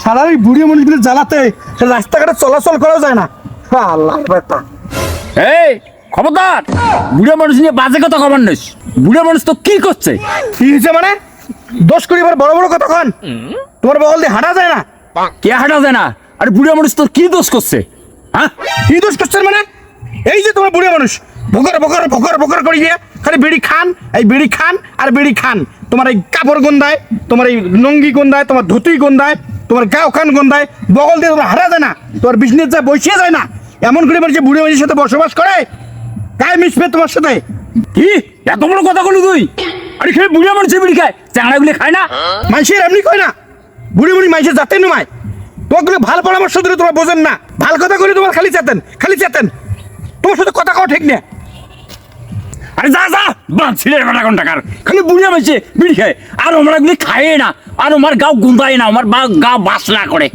সারা ওই বুড়ি মানুষগুলো জ্বালাতে রাস্তাঘাটে চলাচল করা যায় না। আল্লাহ বেটা, এই খবরদার, বুড়ো মানুষ নিয়ে বাজে কথা খবর নিস। বুড়ো মানুষ তো কি করছে? কি হয়েছে মানে? দোষ করি এবার বড় বড় কথা কন। তোমার বগল দিয়ে হাঁটা যায় না? কে হাঁটা যায় না? আরে বুড়ো মানুষ তোর কি দোষ করছে? হ্যাঁ, কি দোষ করছেন মানে? এই যে তোমার বুড়ি মানুষ ভোকর ভোকর ভোকর ভোকর করি গিয়ে খালি বিড়ি খান, এই বিড়ি খান আর বিড়ি খান। তোমার এই কাপড় গন্ধায়, তোমার এই নঙ্গি গন্ধায়, তোমার ধুতি গন্ধায়, তোমার গাও খান গন্ধায়, বগল দিয়ে তোমার হারা যায় না, তোমার বিজনেস যায় বসিয়ে যায় না। এমন করে যে বুড়ি মানুষের সাথে বসবাস করে গায়ে মিশবে তোমার সাথে। কি এত বড় কথা বলি তুই? আরে খেয়ে বুড়ো মানুষ বিড়ি খায়, চাংড়াগুলি খায় না? মানুষের এমনি কয় না, বুড়ি বুড়ি মানুষের যাতে নয়। তোমাকে ভালো পরামর্শ দিলে তোমার বোঝেন না, ভাল কথা কইলে তোমার খালি চেতেন, খালি চেতেন। তোমার সাথে কথা কওয়া ঠিক না। আরে যা যা, বাঁচিলের বেটা কোন টাকার, খালি বুড়ো মানুষ বিড়ি খায়, আর আমরা গুলি খায় না, আর আমার গাও গুন্দায় না, আমার গাও বাসনা করে।